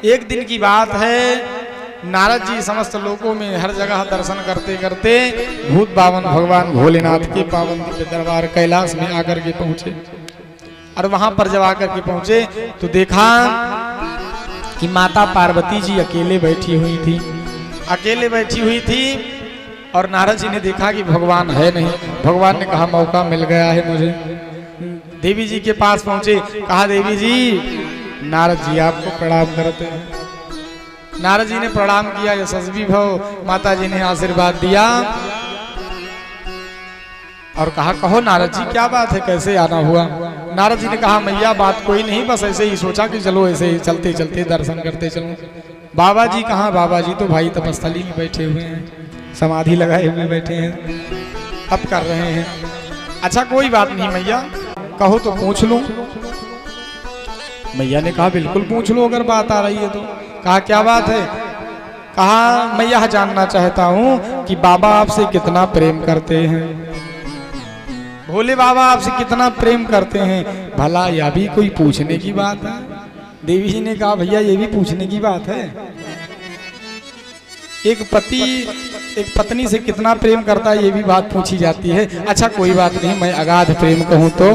एक दिन की बात है, नारद जी समस्त लोकों में हर जगह दर्शन करते करते भूत बावन भगवान भोलेनाथ के पावन दिव्य दरबार कैलाश में आकर के पहुंचे। और वहां पर जब आकर के पहुंचे तो देखा कि माता पार्वती जी अकेले बैठी हुई थी, अकेले बैठी हुई थी। और नारद जी ने देखा कि भगवान है नहीं। भगवान ने कहा मौका मिल गया है मुझे। देवी जी के पास पहुंचे, कहा देवी जी नारद जी आपको प्रणाम करते हैं। नारद जी ने प्रणाम किया, यशस्वी भव। माता जी ने आशीर्वाद दिया और कहा कहो नारद जी क्या बात है, कैसे आना हुआ। नारद जी ने कहा मैया बात कोई नहीं, बस ऐसे ही सोचा कि चलो ऐसे ही चलते चलते दर्शन करते चलो। बाबा जी कहाँ? बाबा जी तो भाई तपस्थली में बैठे हुए हैं, समाधि लगाए हुए बैठे हैं, तप कर रहे हैं। अच्छा कोई बात नहीं मैया, कहो तो पूछ लूं। मैया ने कहा बिल्कुल पूछ लो अगर बात आ रही है तो। कहा क्या बात है? कहा मैं यह जानना चाहता हूं कि बाबा आपसे कितना प्रेम करते हैं। भोले बाबा आपसे कितना प्रेम करते हैं, भला यह भी कोई पूछने की बात है? देवी जी ने कहा भैया ये भी पूछने की बात है। एक पति एक पत्नी से कितना प्रेम करता है ये भी बात पूछी जाती है। अच्छा कोई बात नहीं, मैं अगाध प्रेम कहूं तो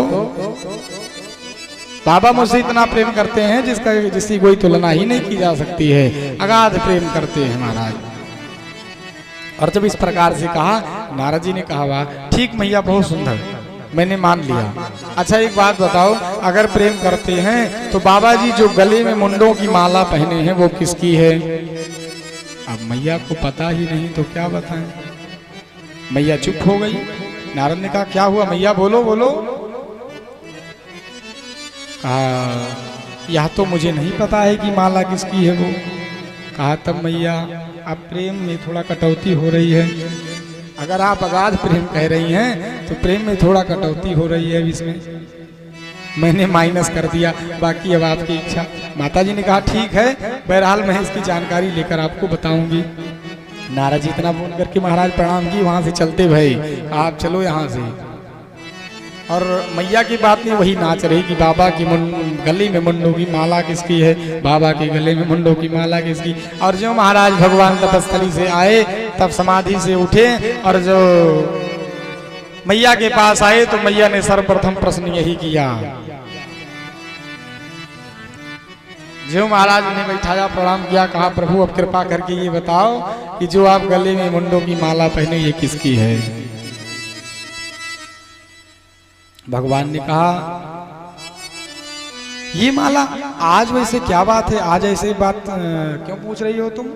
बाबा मुझसे इतना प्रेम करते हैं जिसकी कोई तुलना ही नहीं की जा सकती है। अगाध प्रेम करते हैं महाराज। और जब इस प्रकार से कहा, नारद जी ने कहा वाह ठीक मैया बहुत सुंदर, मैंने मान लिया। अच्छा एक बात बताओ, अगर प्रेम करते हैं तो बाबा जी जो गले में मुंडों की माला पहने हैं वो किसकी है? अब मैया को पता ही नहीं तो क्या बताएं। मैया चुप हो गई। नारद ने कहा क्या हुआ मैया, बोलो बोलो। कहा यह तो मुझे नहीं पता है कि माला किसकी है वो। कहा तब मैया अब प्रेम में थोड़ा कटौती हो रही है। अगर आप अगाध प्रेम कह रही हैं तो प्रेम में थोड़ा कटौती हो रही है इसमें, मैंने माइनस कर दिया, बाकी अब आपकी इच्छा। माता जी ने कहा ठीक है, बहरहाल मैं इसकी जानकारी लेकर आपको बताऊंगी। नारद जी इतना बोल करके महाराज प्रणाम की, वहां से चलते भाई आप चलो यहाँ से। और मैया की बात नहीं वही नाच रही कि बाबा की गले में मुंडों की माला किसकी है, बाबा के गले में मुंडों की माला किसकी। और जो महाराज भगवान तपस्थली से आए तब समाधि से उठे और जो मैया के पास आए तो मैया ने सर्वप्रथम प्रश्न यही किया। जो महाराज ने बैठाया प्रणाम किया, कहा प्रभु अब कृपा करके ये बताओ कि जो आप गले में मुंडों की माला पहने ये किसकी है? भगवान ने कहा ये माला, आज वैसे क्या बात है, आज ऐसे बात क्यों पूछ रही हो तुम?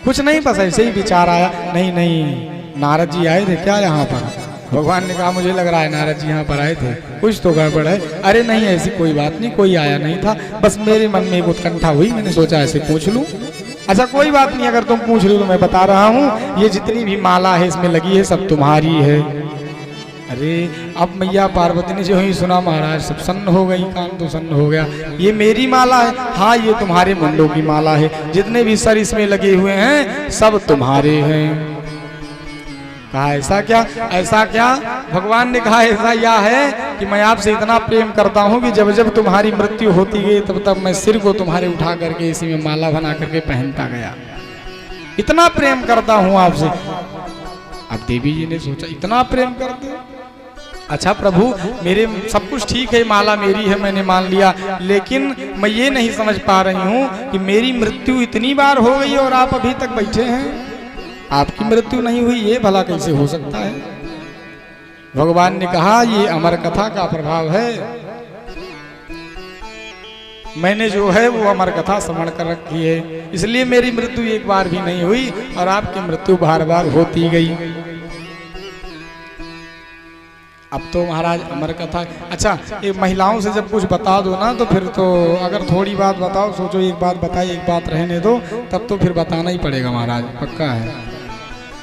कुछ नहीं, बस ऐसे ही विचार आया। नहीं नहीं नारद जी आए थे क्या यहाँ पर? भगवान ने कहा मुझे लग रहा है नारद जी यहाँ पर आए थे, कुछ तो गड़बड़ है। अरे नहीं ऐसी कोई बात नहीं, कोई आया नहीं था, बस मेरे मन में एक उत्कंठा हुई, मैंने सोचा ऐसे पूछ लूं। अच्छा कोई बात नहीं, अगर तुम पूछ रहे हो तो मैं बता रहा हूँ, ये जितनी भी माला है इसमें लगी है सब तुम्हारी है। अरे अब मैया पार्वती ने जो ही सुना महाराज सब सन्न हो गई, कान तो सन्न हो गया। ये मेरी माला है? हाँ ये तुम्हारे मुंडों की माला है, जितने भी सर इसमें लगे हुए हैं सब तुम्हारे हैं। कहा ऐसा क्या? ऐसा क्या? भगवान ने कहा ऐसा यह है कि मैं आपसे इतना प्रेम करता हूँ कि जब जब तुम्हारी मृत्यु होती गई तब तब मैं सिर को तुम्हारे उठा करके इसी में माला बना करके पहनता गया। इतना प्रेम करता हूँ आपसे। अब देवी जी ने सोचा इतना प्रेम करते, अच्छा प्रभु मेरे सब कुछ ठीक है, माला मेरी है मैंने मान लिया, लेकिन मैं ये नहीं समझ पा रही हूँ कि मेरी मृत्यु इतनी बार हो गई और आप अभी तक बैठे हैं, आपकी मृत्यु नहीं हुई, ये भला कैसे हो सकता है? भगवान ने कहा ये अमर कथा का प्रभाव है, मैंने जो है वो अमर कथा स्मरण कर रखी है, इसलिए मेरी मृत्यु एक बार भी नहीं हुई और आपकी मृत्यु बार बार होती गई। अब तो महाराज अमर कथा, अच्छा ये महिलाओं से जब कुछ बता दो ना तो फिर तो अगर थोड़ी बात बताओ, सोचो एक बात बताई एक बात रहने दो, तब तो फिर बताना ही पड़ेगा महाराज, पक्का है।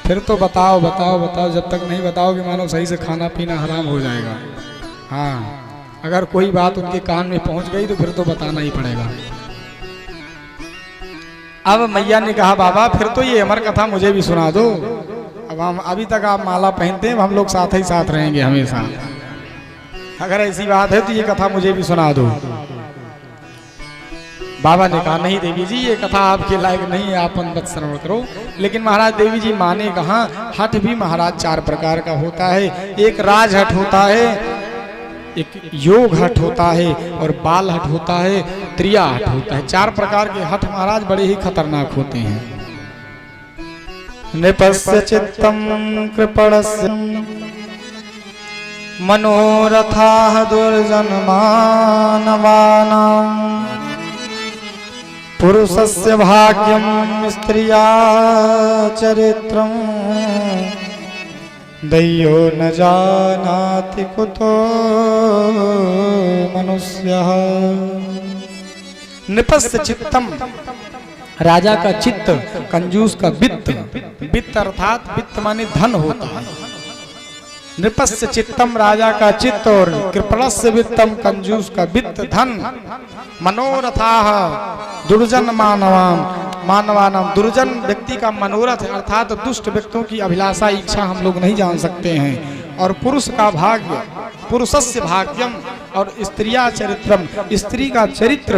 फिर तो बताओ बताओ बताओ, जब तक नहीं बताओगे मानो सही से खाना पीना हराम हो जाएगा। हाँ अगर कोई बात उनके कान में पहुंच गई तो फिर तो बताना ही पड़ेगा। अब मैया ने कहा बाबा फिर तो ये अमर कथा मुझे भी सुना दो। अब हम अभी तक आप माला पहनते हैं, हम लोग साथ ही साथ रहेंगे हमेशा, अगर ऐसी बात है तो ये कथा मुझे भी सुना दो। बाबा ने कहा नहीं देवी जी ये कथा आपके लायक नहीं है, आप मत श्रवण करो। लेकिन महाराज देवी जी माने कहा। हठ भी महाराज 4 प्रकार का होता है। एक राज हठ होता है, एक योग हठ होता है और बाल हठ होता है, त्रिया हठ होता है। 4 प्रकार के हठ महाराज बड़े ही खतरनाक होते हैं। नृपस्य चित्तम कृपणस्य मनोरथाः दुर्जनमानवानां पुरुषस्य भाग्यं स्त्रिया चरित्रं दैयो न जानाति कुतो मनुष्यः। नृपस्य चित्तम, राजा का चित्त, कंजूस का वित्त। वित्त अर्थात वित्त माने धन होता है। नृपस्य चित्तम राजा का चित्त और कृपणस्य वित्तम कंजूस का वित्त धन। मनोरथाः दुर्जन मानवानाम, दुर्जन व्यक्ति का मनोरथ अर्थात दुष्ट व्यक्तियों की अभिलाषा इच्छा हम लोग नहीं जान सकते हैं। और पुरुष का भाग्य, पुरुषस्य भाग्यम और स्त्रिया चरित्रम, स्त्री का चरित्र।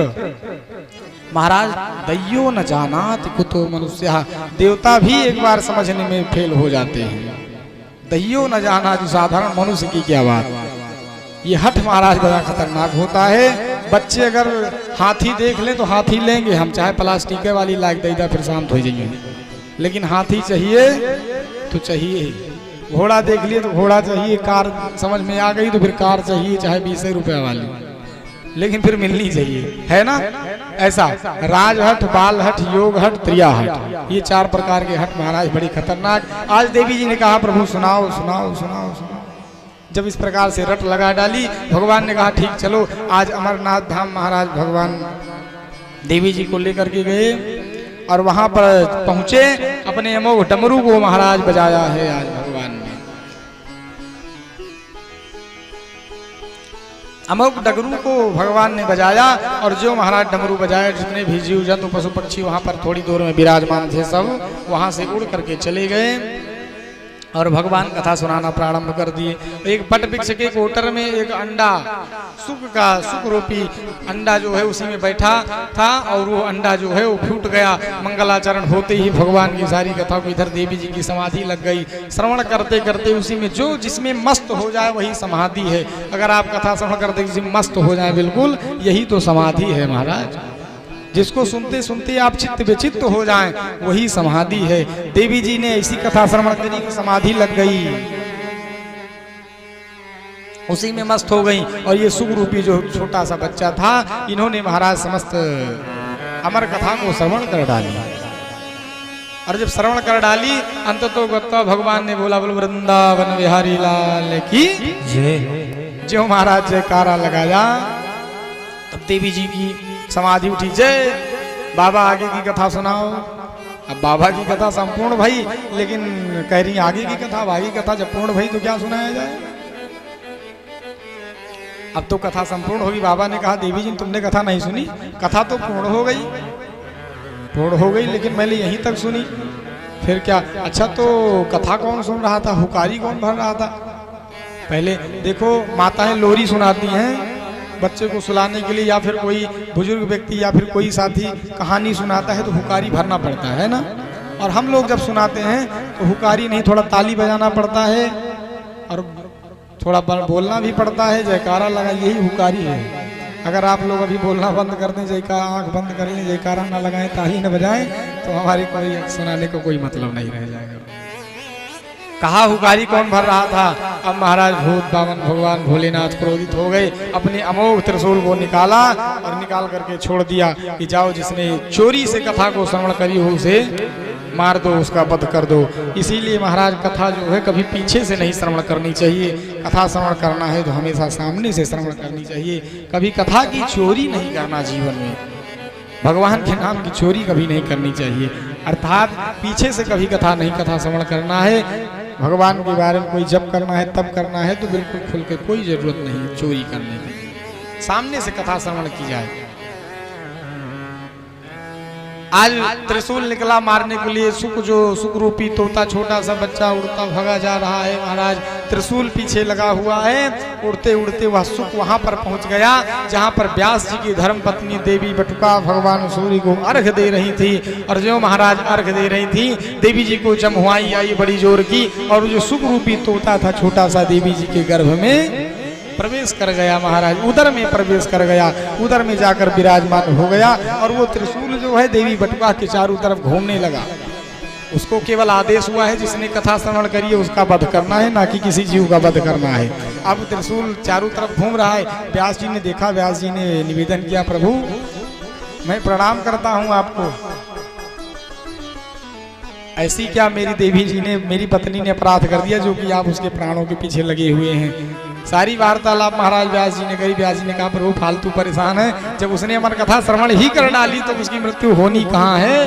महाराज दैयो न जानाति कुतो मनुष्य, देवता भी एक बार समझने में फेल हो जाते हैं। दैयो न जानाति, साधारण मनुष्य की क्या बात। ये हठ महाराज बड़ा खतरनाक होता है। बच्चे अगर हाथी देख ले तो हाथी लेंगे हम, चाहे प्लास्टिक वाली लाइक दैदा फिर शांत हो जाइए। लेकिन हाथी चाहिए तो चाहिए ही। घोड़ा देख लिए तो घोड़ा चाहिए, कार समझ में आ गई तो फिर कार चाहिए, चाहे 20 रुपए वाली, लेकिन फिर मिलनी चाहिए, है ना। ऐसा राजहट, बालहट, योग हट, त्रिया हट, ये 4 प्रकार के हट महाराज बड़ी खतरनाक। आज देवी जी ने कहा प्रभु सुनाओ सुनाओ सुनाओ सुनाओ। जब इस प्रकार से रट लगा डाली, भगवान ने कहा ठीक चलो आज अमरनाथ धाम महाराज भगवान देवी जी को लेकर के गए और वहां पर पहुंचे। अपने अमोघ डमरू को महाराज बजाया है आज भगवान ने। अमोघ डमरू को भगवान ने बजाया और जो महाराज डमरू बजाए, जितने भी जीव जंतु पशु पक्षी वहां पर थोड़ी दूर में विराजमान थे, सब वहां से उड़ करके चले गए और भगवान कथा सुनाना प्रारंभ कर दिए। एक बट वृक्ष के कोटर में एक अंडा, सुख रूपी अंडा जो है उसी में बैठा था और वो अंडा जो है वो फूट गया। मंगलाचरण होते ही भगवान की सारी कथा को इधर देवी जी की समाधि लग गई। श्रवण करते करते उसी में जो जिसमें मस्त हो जाए वही समाधि है। अगर आप कथा श्रवण करते किसी में मस्त हो जाए बिल्कुल, यही तो समाधि है महाराज। जिसको सुनते सुनते आप चित्त विचित्त हो जाएं वही समाधि है। देवी जी ने ऐसी कथा श्रवण करी कि समाधि लग गई, उसी में मस्त हो गई। और ये सुख रूपी जो छोटा सा बच्चा था, इन्होंने महाराज समस्त अमर कथा को श्रवण कर डाली। और जब श्रवण कर डाली अंततो गत्वा भगवान ने बोला बोल वृंदावन बिहारी लाल की जय। जो महाराज जयकारा लगाया तब देवी जी की समाधि उठी। जय बाबा आगे की कथा सुनाओ। अब बाबा की कथा संपूर्ण भई, लेकिन कह रही आगे की कथा, आगे कथा जब पूर्ण भई तो क्या सुनाया जाए। अब तो कथा संपूर्ण होगी। बाबा ने कहा देवी जी तुमने कथा नहीं सुनी, कथा तो पूर्ण हो गई, पूर्ण हो गई, लेकिन मैंने यहीं तक सुनी। फिर क्या? अच्छा तो कथा कौन सुन रहा था, हुकारी कौन भर रहा था? पहले देखो माताएं लोरी सुनाती हैं बच्चे को सुलाने के लिए, या फिर कोई बुजुर्ग व्यक्ति या फिर कोई साथी कहानी सुनाता है तो हुकारी भरना पड़ता है ना। और हम लोग जब सुनाते हैं तो हुकारी नहीं, थोड़ा ताली बजाना पड़ता है और थोड़ा बोलना भी पड़ता है, जयकारा लगा, यही हुकारी है। अगर आप लोग अभी बोलना बंद कर दें, जयकारा आँख बंद कर लें, जयकारा ना लगाएं, ताली न बजाएं, तो हमारी कोई सुनाने को कोई मतलब नहीं रह जाएगा। कहा हुकारी कौन भर रहा था? अब महाराज भूत बामन भगवान भोलेनाथ क्रोधित हो गए, अपने अमोघ त्रिशूल को निकाला और निकाल करके छोड़ दिया कि जाओ जिसने चोरी से कथा को श्रवण करी हो उसे मार दो, उसका वध कर दो। इसीलिए महाराज कथा जो है कभी पीछे से नहीं श्रवण करनी चाहिए। कथा श्रवण करना है तो हमेशा सामने से श्रवण करनी चाहिए। कभी कथा की चोरी नहीं करना जीवन में, भगवान के नाम की चोरी कभी नहीं करनी चाहिए। अर्थात पीछे से कभी कथा नहीं, कथा श्रवण करना है, भगवान के बारे में कोई जप करना है तब करना है, तो बिल्कुल खुल के कोई जरूरत नहीं है चोरी करने की। सामने से कथा श्रवण की जाए। आज त्रिशूल निकला मारने के लिए, सुख रूपी तोता छोटा सा बच्चा उड़ता भगा जा रहा है महाराज। त्रिशूल पीछे लगा हुआ है, उड़ते उड़ते वह सुख वहां पर पहुंच गया जहां पर व्यास जी की धर्म पत्नी देवी बटुका भगवान सूर्य को अर्घ दे रही थी। और जो महाराज अर्घ दे रही थी, देवी जी को जमहुआई आई बड़ी जोर की, और जो सुख रूपी तोता था छोटा सा देवी जी के गर्भ में प्रवेश कर गया महाराज, उदर में प्रवेश कर गया, उदर में जाकर विराजमान हो गया। और वो त्रिशूल जो है देवी बटुका के चारों तरफ घूमने लगा। उसको केवल आदेश हुआ है जिसने कथा श्रवण करी है उसका वध करना है, ना कि किसी जीव का वध करना है। अब त्रिशूल चारों तरफ घूम रहा है। व्यास जी ने देखा, व्यास जी ने निवेदन किया, प्रभु मैं प्रणाम करता हूँ आपको, ऐसी क्या मेरी देवी जी ने, मेरी पत्नी ने अपराध कर दिया जो कि आप उसके प्राणों के पीछे लगे हुए हैं। सारी वार्तालाप महाराज व्यास जी ने करी। व्यास जी ने कहा प्रभु फालतू परेशान है, जब उसने हमारी कथा श्रवण ही कर डाली तो उसकी मृत्यु होनी कहाँ है,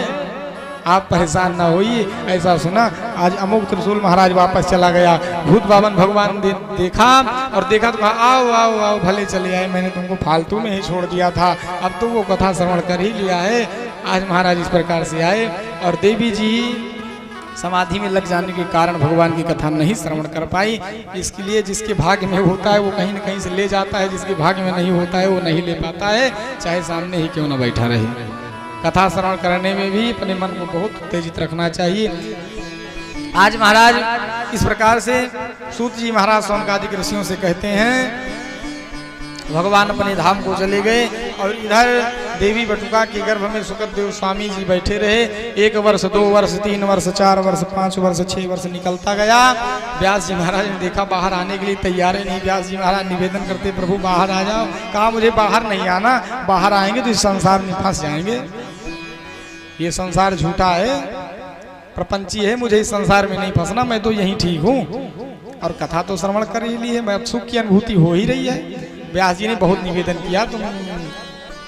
आप परेशान ना होइए। ऐसा सुना, आज अमोघ त्रिशूल महाराज वापस चला गया। भूत बावन भगवान देखा और देखा तो कहा आओ आओ आओ भले चले आए, मैंने तुमको फालतू में ही छोड़ दिया था, अब तो वो कथा श्रवण कर ही लिया है। आज महाराज इस प्रकार से आए और देवी जी समाधि में लग जाने के कारण भगवान की कथा नहीं श्रवण कर पाई। इसके लिए जिसके भाग्य में होता है वो कहीं न कहीं से ले जाता है, जिसके भाग्य में नहीं होता है वो नहीं ले पाता है, चाहे सामने ही क्यों न बैठा रहे। कथा श्रवण करने में भी अपने मन को बहुत उत्तेजित रखना चाहिए। आज महाराज इस प्रकार से सूत जी महाराज सौनकादिक ऋषियों से कहते हैं, भगवान अपने धाम को चले गए और इधर देवी बटुका के गर्भ में सुखदेव स्वामी जी बैठे रहे। 1 वर्ष 2 वर्ष 3 वर्ष 4 वर्ष 5 वर्ष 6 वर्ष निकलता गया। व्यास जी महाराज ने देखा बाहर आने के लिए तैयार नहीं। व्यास जी महाराज निवेदन करते प्रभु बाहर आ जाओ। कहा मुझे बाहर नहीं आना, बाहर आएंगे तो इस संसार में फंस जाएंगे, ये संसार झूठा है, प्रपंची है, मुझे इस संसार में नहीं फंसना, मैं तो यहीं ठीक हूँ। और कथा तो श्रवण कर ही ली है, मैं सुख की अनुभूति हो ही रही है। व्यास जी ने बहुत निवेदन किया, तुम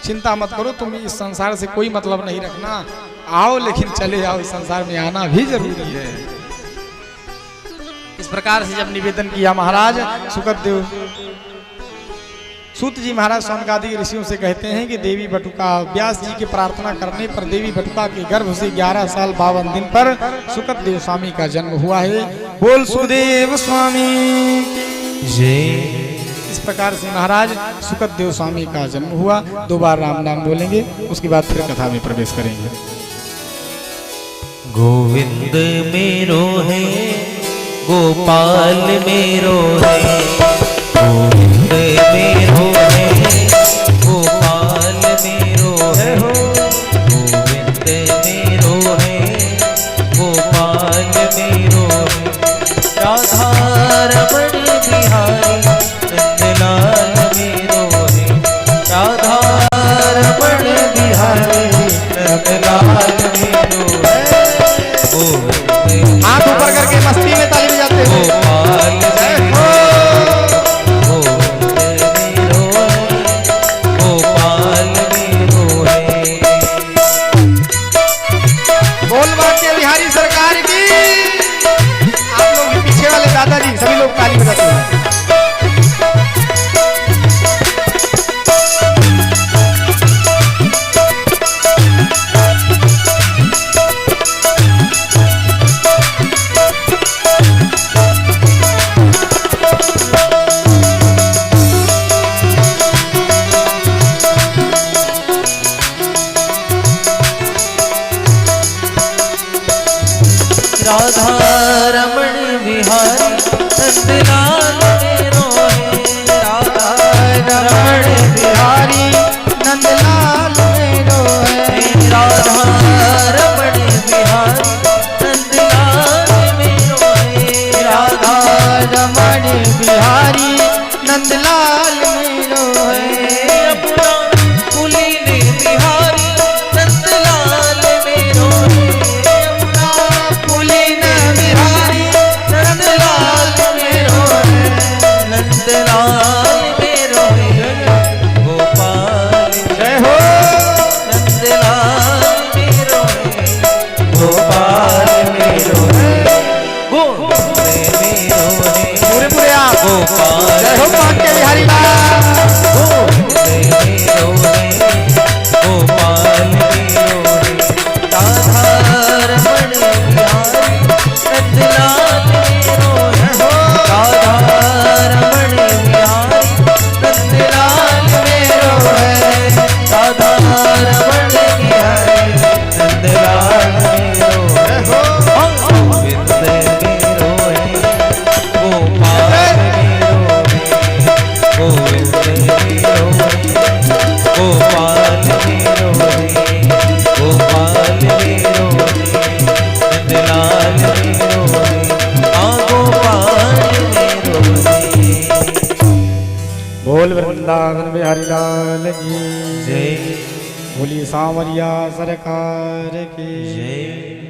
चिंता मत करो, तुम इस संसार से कोई मतलब नहीं रखना, आओ लेकिन चले जाओ, इस संसार में आना भी जरूरी है। इस प्रकार से जब निवेदन किया महाराज सुखदेव, सूत जी महाराज सौनकादिक ऋषियों से कहते हैं कि देवी बटुका, व्यास जी की प्रार्थना करने पर देवी बटुका के गर्भ से 11 साल 52 दिन पर सुखदेव स्वामी का जन्म हुआ है। बोल सुखदेव स्वामी जय। इस प्रकार से महाराज सुखदेव स्वामी का जन्म हुआ। 2 बार राम नाम बोलेंगे, उसके बाद फिर कथा में प्रवेश करेंगे। गोविंद मेरो है, गोपाल मेरो है, गोविंद मेरो है, गोपाल मेरो है, गोविंद मेरो है, गोपाल मेरो है, राधा रमण बिहारी नंदलाल मेरो है, राधा रमण बिहारी नंदलाल मेरो है। हाथ ऊपर करके मस्ती में ताली बजाते हैं। गोपाल मेरो, गोविंद मेरो है, गोपाल मेरो है। बोल बाके बिहारी सरकार की। आप लोग भी पीछे वाले दादाजी सभी लोग ताली बजाते हैं। राधा रमण बिहारी नंदलाल मेरो है, राधा रमण बिहारी नंदलाल मेरो है, राधा रमण बिहारी नंदलाल मेरो है, राधा रमण बिहारी नंदलाल मेरो है। अपना कुलीन बिहारी नंदलाल मेरो है, अपना कुलीन बिहारी नंदलाल मेरो है, बोल वृंदावन बिहारी लाल की जय। बोली सांवरिया सरकार की जय।